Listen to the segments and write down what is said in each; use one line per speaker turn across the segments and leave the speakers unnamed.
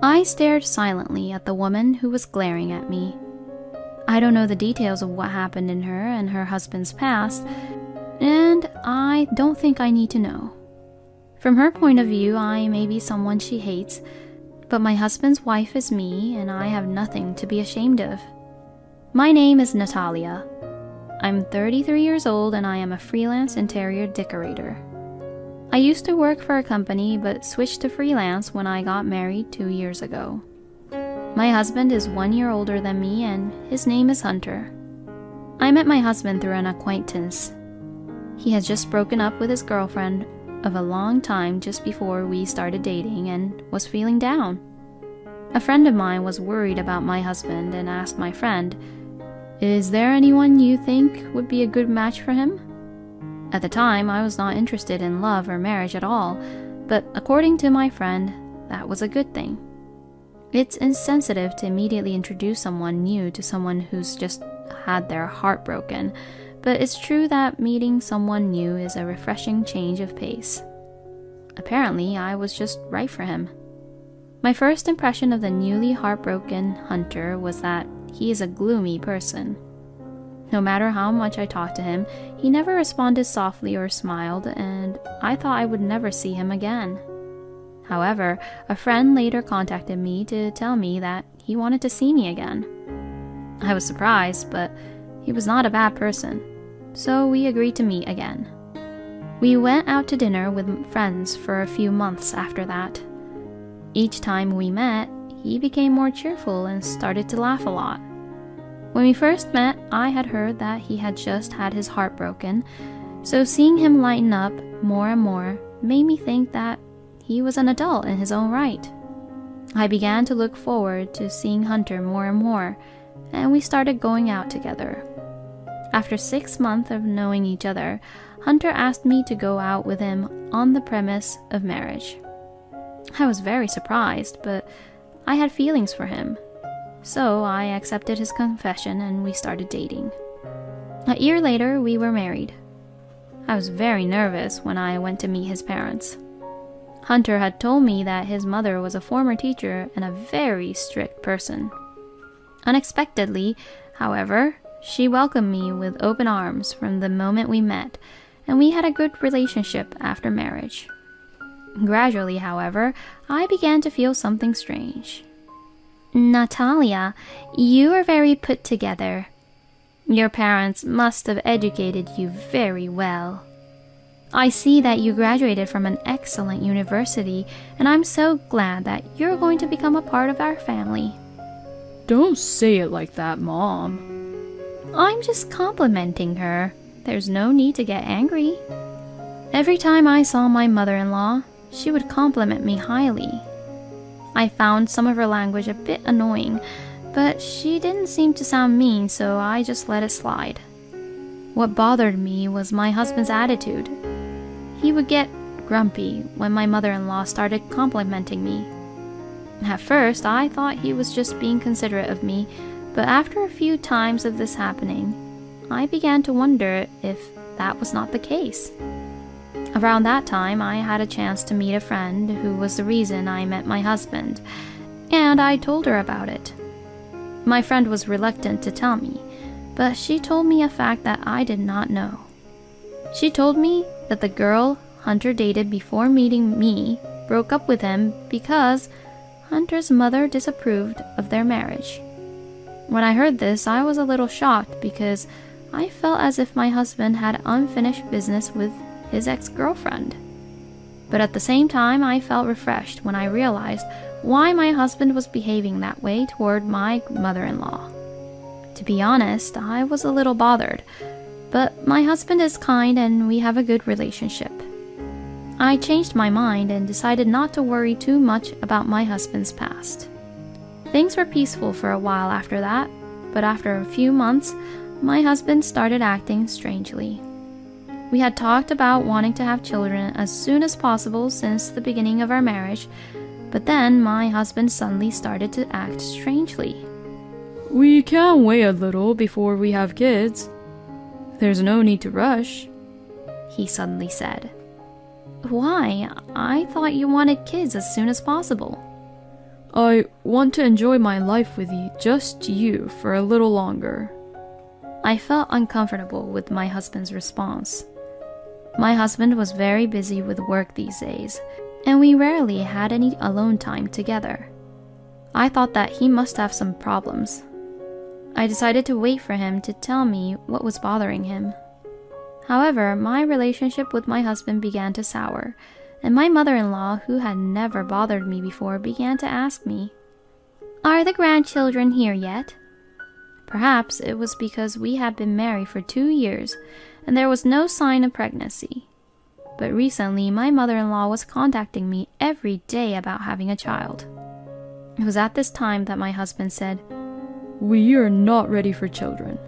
I stared silently at the woman who was glaring at me. I don't know the details of what happened in her and her husband's past, and I don't think I need to know. From her point of view, I may be someone she hates, but my husband's wife is me, and I have nothing to be ashamed of. My name is Natalia. I'm 33 years old, and I am a freelance interior decorator. I used to work for a company, but switched to freelance when I got married 2 years ago. My husband is 1 year older than me, and his name is Hunter. I met my husband through an acquaintance. He had just broken up with his girlfriend of a long time just before we started dating and was feeling down. A friend of mine was worried about my husband and asked my friend, "Is there anyone you think would be a good match for him?" At the time, I was not interested in love or marriage at all, but according to my friend, that was a good thing. It's insensitive to immediately introduce someone new to someone who's just had their heart broken, but it's true that meeting someone new is a refreshing change of pace. Apparently, I was just right for him. My first impression of the newly heartbroken Hunter was that he is a gloomy person. No matter how much I talked to him, he never responded softly or smiled, and I thought I would never see him again. However, a friend later contacted me to tell me that he wanted to see me again. I was surprised, but he was not a bad person, so we agreed to meet again. We went out to dinner with friends for a few months after that. Each time we met, he became more cheerful and started to laugh a lot. When we first met, I had heard that he had just had his heart broken, so seeing him lighten up more and more made me think that he was an adult in his own right. I began to look forward to seeing Hunter more and more, and we started going out together. After 6 months of knowing each other, Hunter asked me to go out with him on the premise of marriage. I was very surprised, but I had feelings for him. So I accepted his confession and we started dating. A year later, we were married. I was very nervous when I went to meet his parents. Hunter had told me that his mother was a former teacher and a very strict person. Unexpectedly, however, she welcomed me with open arms from the moment we met, and we had a good relationship after marriage. Gradually, however, I began to feel something strange. "Natalia, you are very put together. Your parents must have educated you very well. I see that you graduated from an excellent university, and I'm so glad that you're going to become a part of our family."
"Don't say it like that, Mom."
"I'm just complimenting her. There's no need to get angry." Every time I saw my mother-in-law, she would compliment me highly. I found some of her language a bit annoying, but she didn't seem to sound mean, so I just let it slide. What bothered me was my husband's attitude. He would get grumpy when my mother-in-law started complimenting me. At first, I thought he was just being considerate of me, but after a few times of this happening, I began to wonder if that was not the case. Around that time, I had a chance to meet a friend who was the reason I met my husband, and I told her about it. My friend was reluctant to tell me, but she told me a fact that I did not know. She told me that the girl Hunter dated before meeting me broke up with him because Hunter's mother disapproved of their marriage. When I heard this, I was a little shocked because I felt as if my husband had unfinished business with his ex-girlfriend. But at the same time, I felt refreshed when I realized why my husband was behaving that way toward my mother-in-law. To be honest, I was a little bothered, but my husband is kind and we have a good relationship. I changed my mind and decided not to worry too much about my husband's past. Things were peaceful for a while after that, but after a few months, my husband started acting strangely. We had talked about wanting to have children as soon as possible since the beginning of our marriage, but then my husband suddenly started to act strangely.
"We can wait a little before we have kids. There's no need to rush,"
he suddenly said. "Why? I thought you wanted kids as soon as possible."
I want to enjoy my life with you, just you, for a little longer.
I felt uncomfortable with my husband's response. My husband was very busy with work these days, and we rarely had any alone time together. I thought that he must have some problems. I decided to wait for him to tell me what was bothering him. However, my relationship with my husband began to sour, and my mother-in-law, who had never bothered me before, began to ask me, "Are the grandchildren here yet?" Perhaps it was because we had been married for 2 years, and there was no sign of pregnancy. But recently, my mother-in-law was contacting me every day about having a child. It was at this time that my husband said,
"We are not ready for children."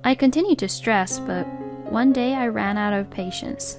I continued to stress, but one day I ran out of patience.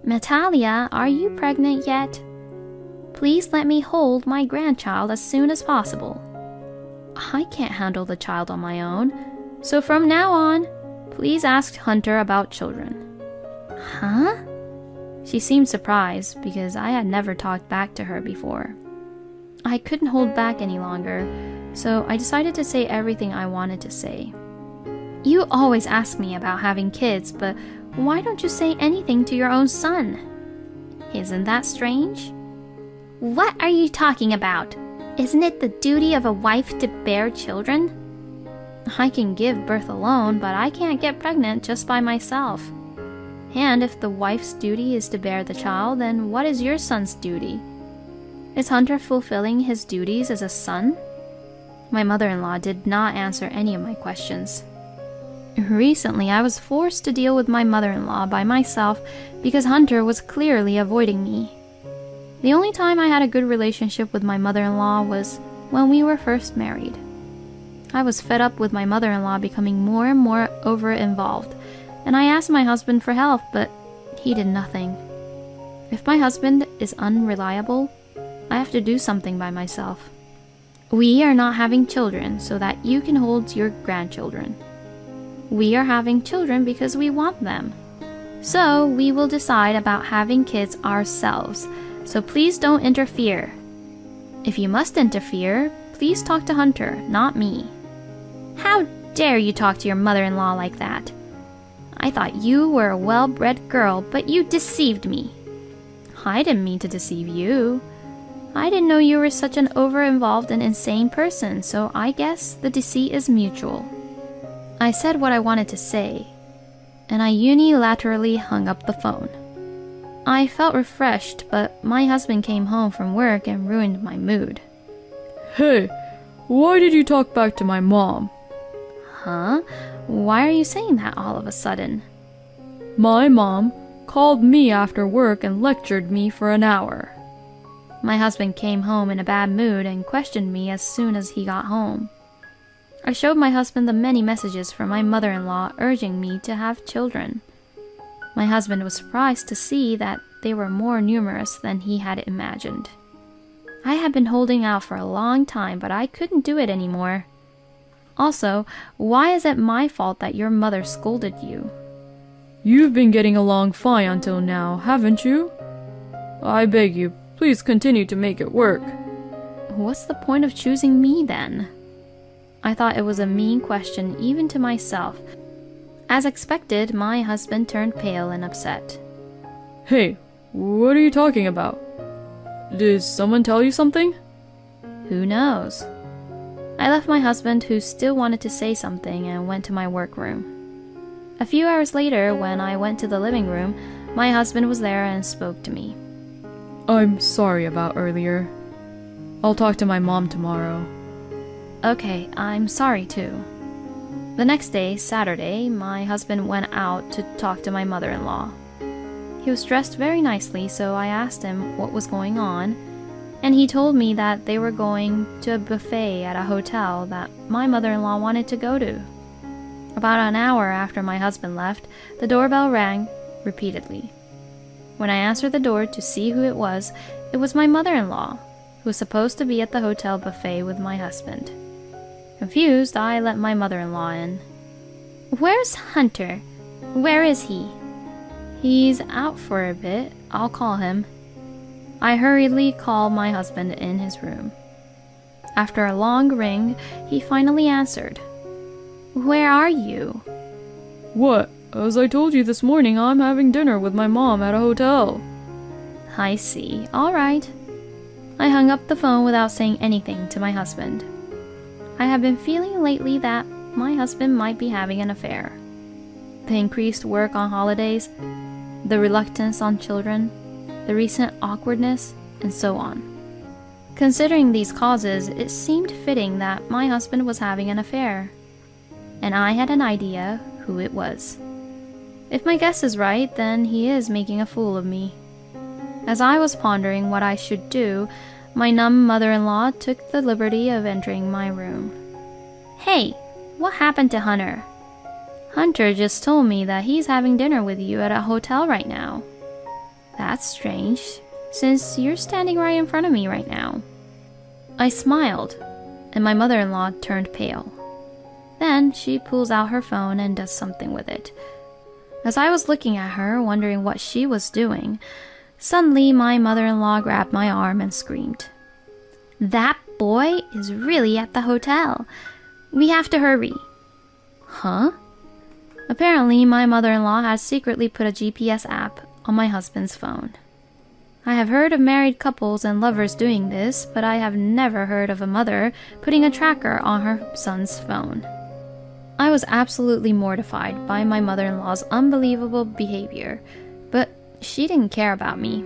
"Natalia, are you pregnant yet? Please let me hold my grandchild as soon as possible. I can't handle the child on my own, so from now on, please ask Hunter about children." Huh? She seemed surprised because I had never talked back to her before. I couldn't hold back any longer, so I decided to say everything I wanted to say. "You always ask me about having kids, but why don't you say anything to your own son? Isn't that strange?" "What are you talking about? Isn't it the duty of a wife to bear children?" "I can give birth alone, but I can't get pregnant just by myself. And if the wife's duty is to bear the child, then what is your son's duty? Is Hunter fulfilling his duties as a son?" My mother-in-law did not answer any of my questions. Recently, I was forced to deal with my mother-in-law by myself because Hunter was clearly avoiding me. The only time I had a good relationship with my mother-in-law was when we were first married. I was fed up with my mother-in-law becoming more and more over-involved, and I asked my husband for help, but he did nothing. If my husband is unreliable, I have to do something by myself. We are not having children so that you can hold your grandchildren. We are having children because we want them. So we will decide about having kids ourselves, so please don't interfere. If you must interfere, please talk to Hunter, not me." "How dare you talk to your mother-in-law like that? I thought you were a well-bred girl, but you deceived me." "I didn't mean to deceive you. I didn't know you were such an over-involved and insane person, so I guess the deceit is mutual." I said what I wanted to say, and I unilaterally hung up the phone. I felt refreshed, but my husband came home from work and ruined my mood.
"Hey, why did you talk back to my mom?"
"Huh? Why are you saying that all of a sudden?"
"My mom called me after work and lectured me for an hour."
My husband came home in a bad mood and questioned me as soon as he got home. I showed my husband the many messages from my mother-in-law urging me to have children. My husband was surprised to see that they were more numerous than he had imagined. I had been holding out for a long time, but I couldn't do it anymore. Also, why is it my fault that your mother scolded you?
"You've been getting along fine until now, haven't you? I beg you, please continue to make it work."
What's the point of choosing me then? I thought it was a mean question even to myself. As expected, my husband turned pale and upset.
"Hey, what are you talking about? Did someone tell you something?"
Who knows? I left my husband, who still wanted to say something, and went to my workroom. A few hours later, when I went to the living room, my husband was there and spoke to me.
"I'm sorry about earlier. I'll talk to my mom tomorrow."
Okay, I'm sorry too. The next day, Saturday, my husband went out to talk to my mother-in-law. He was dressed very nicely, so I asked him what was going on, and he told me that they were going to a buffet at a hotel that my mother-in-law wanted to go to. About an hour after my husband left, the doorbell rang repeatedly. When I answered the door to see who it was my mother-in-law, who was supposed to be at the hotel buffet with my husband. Confused, I let my mother-in-law in. "Where's Hunter? Where is he?" "He's out for a bit. I'll call him." I hurriedly called my husband in his room. After a long ring, he finally answered. "Where are you?"
What? As I told you this morning, I'm having dinner with my mom at a hotel.
I see. All right. I hung up the phone without saying anything to my husband. I have been feeling lately that my husband might be having an affair. The increased work on holidays, the reluctance on children, the recent awkwardness, and so on. Considering these causes, it seemed fitting that my husband was having an affair, and I had an idea who it was. If my guess is right, then he is making a fool of me. As I was pondering what I should do, my numb mother-in-law took the liberty of entering my room. "Hey, what happened to Hunter?" "Hunter just told me that he's having dinner with you at a hotel right now." "That's strange, since you're standing right in front of me right now." I smiled, and my mother-in-law turned pale. Then she pulls out her phone and does something with it. As I was looking at her, wondering what she was doing, suddenly my mother-in-law grabbed my arm and screamed, "That boy is really at the hotel. We have to hurry." Huh? Apparently, my mother-in-law has secretly put a GPS app on my husband's phone. I have heard of married couples and lovers doing this, but I have never heard of a mother putting a tracker on her son's phone. I was absolutely mortified by my mother-in-law's unbelievable behavior, but she didn't care about me.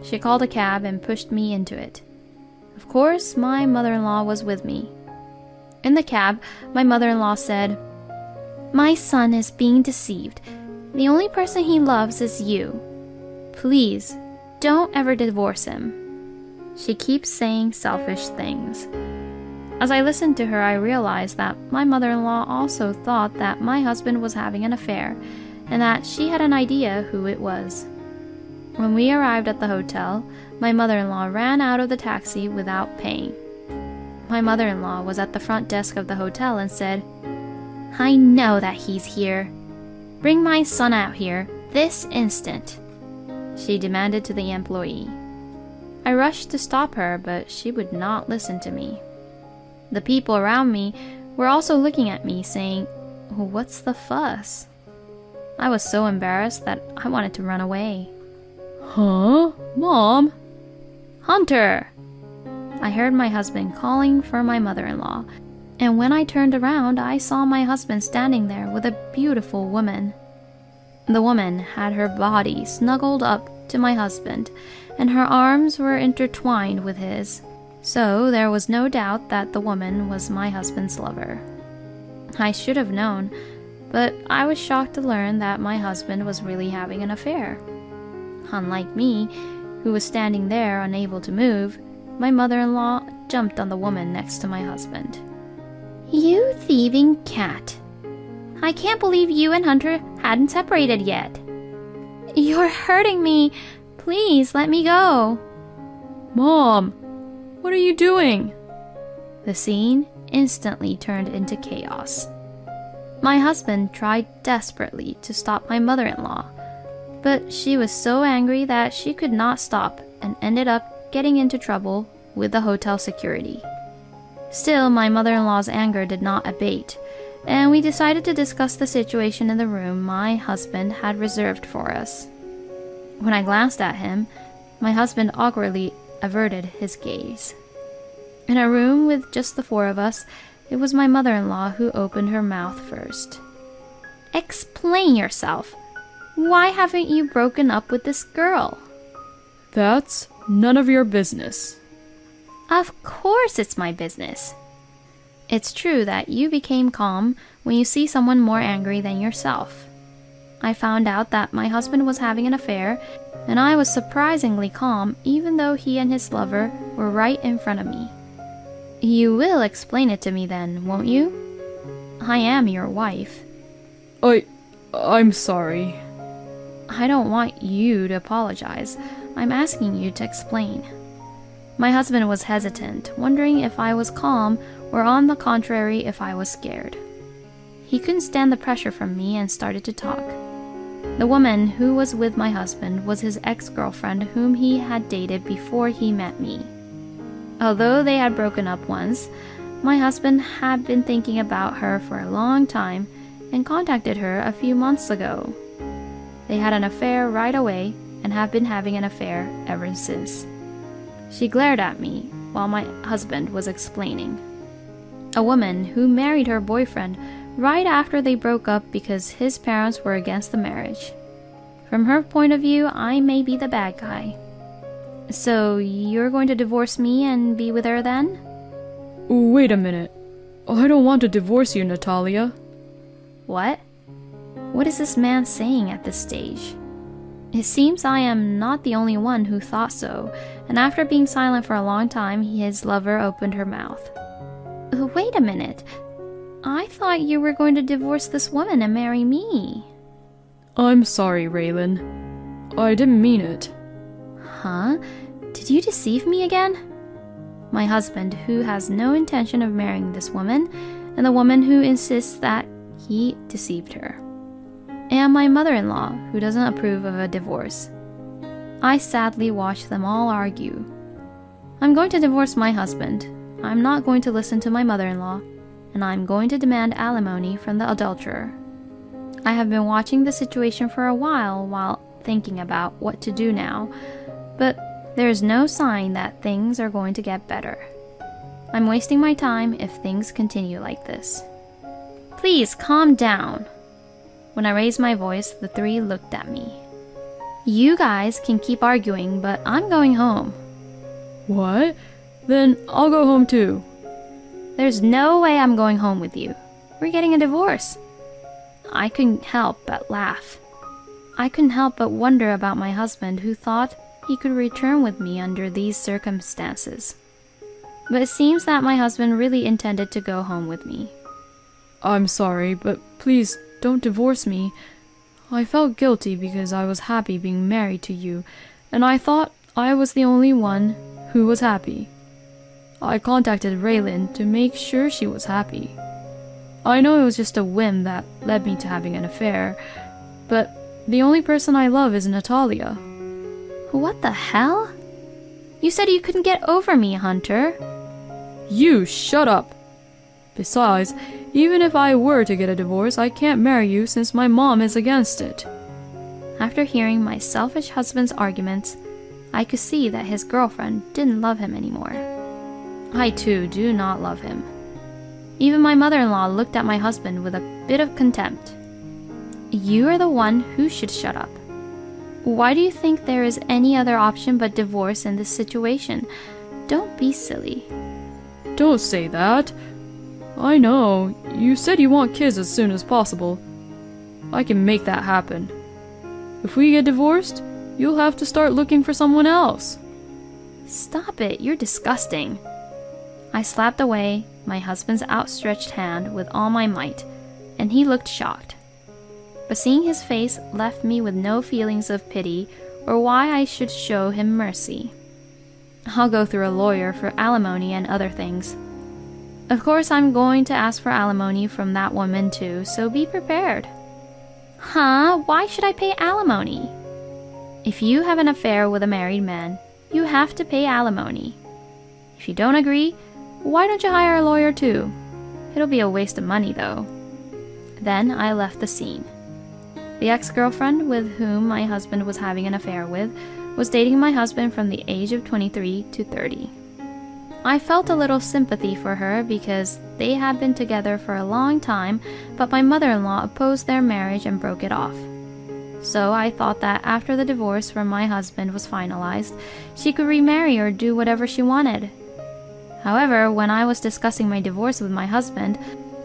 She called a cab and pushed me into it. Of course, my mother-in-law was with me. In the cab, my mother-in-law said, "My son is being deceived. The only person he loves is you. Please, don't ever divorce him." She keeps saying selfish things. As I listened to her, I realized that my mother-in-law also thought that my husband was having an affair, and that she had an idea who it was. When we arrived at the hotel, my mother-in-law ran out of the taxi without paying. My mother-in-law was at the front desk of the hotel and said, "I know that he's here. Bring my son out here this instant," she demanded to the employee. I rushed to stop her, but she would not listen to me. The people around me were also looking at me, saying, "What's the fuss?" I was so embarrassed that I wanted to run away.
Huh? Mom?
"Hunter!" I heard my husband calling for my mother-in-law, and when I turned around, I saw my husband standing there with a beautiful woman. The woman had her body snuggled up to my husband, and her arms were intertwined with his, so there was no doubt that the woman was my husband's lover. I should have known, but I was shocked to learn that my husband was really having an affair. Unlike me, who was standing there unable to move, my mother-in-law jumped on the woman next to my husband. "You thieving cat! I can't believe you and Hunter hadn't separated yet. You're hurting me. Please let me go."
Mom, what are you doing?
The scene instantly turned into chaos. My husband tried desperately to stop my mother-in-law, but she was so angry that she could not stop and ended up getting into trouble with the hotel security. Still, my mother-in-law's anger did not abate, and we decided to discuss the situation in the room my husband had reserved for us. When I glanced at him, my husband awkwardly averted his gaze. In a room with just the four of us, it was my mother-in-law who opened her mouth first. "Explain yourself. Why haven't you broken up with this girl?"
That's none of your business.
Of course it's my business. It's true that you became calm when you see someone more angry than yourself. I found out that my husband was having an affair, and I was surprisingly calm even though he and his lover were right in front of me. You will explain it to me then, won't you? I am your wife.
I'm sorry.
I don't want you to apologize. I'm asking you to explain. My husband was hesitant, wondering if I was calm or on the contrary if I was scared. He couldn't stand the pressure from me and started to talk. The woman who was with my husband was his ex-girlfriend whom he had dated before he met me. Although they had broken up once, my husband had been thinking about her for a long time and contacted her a few months ago. They had an affair right away and have been having an affair ever since. She glared at me while my husband was explaining. A woman who married her boyfriend right after they broke up because his parents were against the marriage. From her point of view, I may be the bad guy. So you're going to divorce me and be with her then?
Wait a minute. I don't want to divorce you, Natalia.
What? What is this man saying at this stage? It seems I am not the only one who thought so, and after being silent for a long time, his lover opened her mouth. Wait a minute. I thought you were going to divorce this woman and marry me.
I'm sorry, Raylan. I didn't mean it.
Huh? Did you deceive me again? My husband, who has no intention of marrying this woman, and the woman who insists that he deceived her. And my mother-in-law, who doesn't approve of a divorce. I sadly watch them all argue. I'm going to divorce my husband. I'm not going to listen to my mother-in-law, and I'm going to demand alimony from the adulterer. I have been watching the situation for a while thinking about what to do now, but there's no sign that things are going to get better. I'm wasting my time if things continue like this. Please calm down. When I raised my voice, the three looked at me. You guys can keep arguing, but I'm going home.
What? Then I'll go home too.
There's no way I'm going home with you. We're getting a divorce. I couldn't help but laugh. I couldn't help but wonder about my husband, who thought he could return with me under these circumstances. But it seems that my husband really intended to go home with me.
I'm sorry, but please don't divorce me. I felt guilty because I was happy being married to you, and I thought I was the only one who was happy. I contacted Raylan to make sure she was happy. I know it was just a whim that led me to having an affair, but the only person I love is Natalia.
What the hell? You said you couldn't get over me, Hunter.
You shut up! Besides, even if I were to get a divorce, I can't marry you since my mom is against it.
After hearing my selfish husband's arguments, I could see that his girlfriend didn't love him anymore. I too do not love him. Even my mother-in-law looked at my husband with a bit of contempt. You are the one who should shut up. Why do you think there is any other option but divorce in this situation? Don't be silly.
Don't say that. I know, you said you want kids as soon as possible. I can make that happen. If we get divorced, you'll have to start looking for someone else.
Stop it, you're disgusting. I slapped away my husband's outstretched hand with all my might, and he looked shocked. But seeing his face left me with no feelings of pity or why I should show him mercy. I'll go through a lawyer for alimony and other things. Of course, I'm going to ask for alimony from that woman too, so be prepared. Huh? Why should I pay alimony? If you have an affair with a married man, you have to pay alimony. If you don't agree, why don't you hire a lawyer too? It'll be a waste of money though. Then I left the scene. The ex-girlfriend with whom my husband was having an affair with was dating my husband from the age of 23 to 30. I felt a little sympathy for her because they had been together for a long time, but my mother-in-law opposed their marriage and broke it off. So I thought that after the divorce from my husband was finalized, she could remarry or do whatever she wanted. However, when I was discussing my divorce with my husband,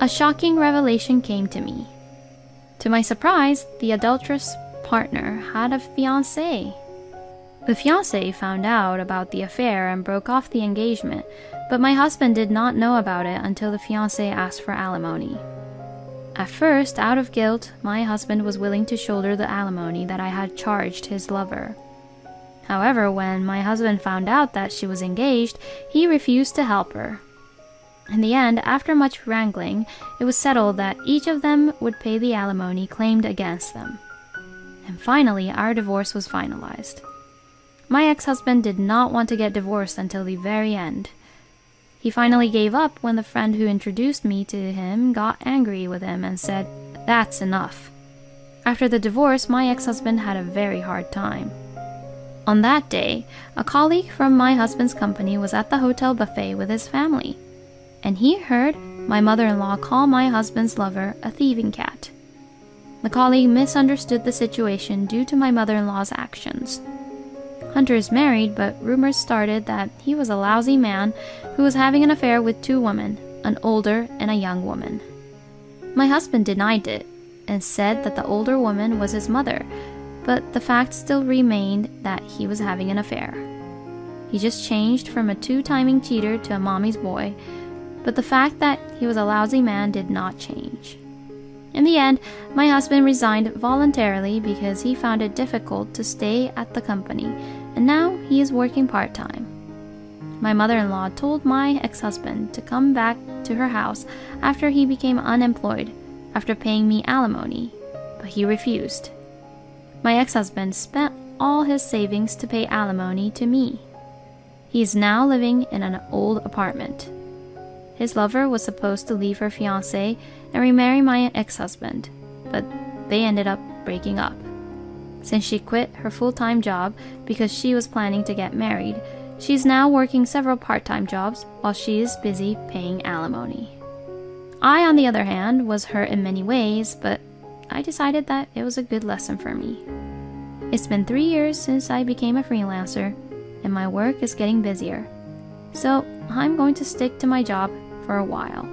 a shocking revelation came to me. To my surprise, the adulterous partner had a fiancé. The fiancé found out about the affair and broke off the engagement, but my husband did not know about it until the fiancé asked for alimony. At first, out of guilt, my husband was willing to shoulder the alimony that I had charged his lover. However, when my husband found out that she was engaged, he refused to help her. In the end, after much wrangling, it was settled that each of them would pay the alimony claimed against them. And finally, our divorce was finalized. My ex-husband did not want to get divorced until the very end, He finally gave up when the friend who introduced me to him got angry with him and said, "That's enough." After the divorce, my ex-husband had a very hard time. On that day, a colleague from my husband's company was at the hotel buffet with his family, and he heard my mother-in-law call my husband's lover a thieving cat. The colleague misunderstood the situation due to my mother-in-law's actions. Hunter is married, but rumors started that he was a lousy man who was having an affair with 2 women, an older and a young woman. My husband denied it and said that the older woman was his mother, but the fact still remained that he was having an affair. He just changed from a 2-timing cheater to a mommy's boy, but the fact that he was a lousy man did not change. In the end, my husband resigned voluntarily because he found it difficult to stay at the company, and now he is working part-time. My mother-in-law told my ex-husband to come back to her house after he became unemployed, after paying me alimony, but he refused. My ex-husband spent all his savings to pay alimony to me. He is now living in an old apartment. His lover was supposed to leave her fiancé and remarry my ex-husband, but they ended up breaking up. Since she quit her full-time job because she was planning to get married, she's now working several part-time jobs while she is busy paying alimony. I, on the other hand, was hurt in many ways, but I decided that it was a good lesson for me. It's been 3 years since I became a freelancer, and my work is getting busier, so I'm going to stick to my job for a while.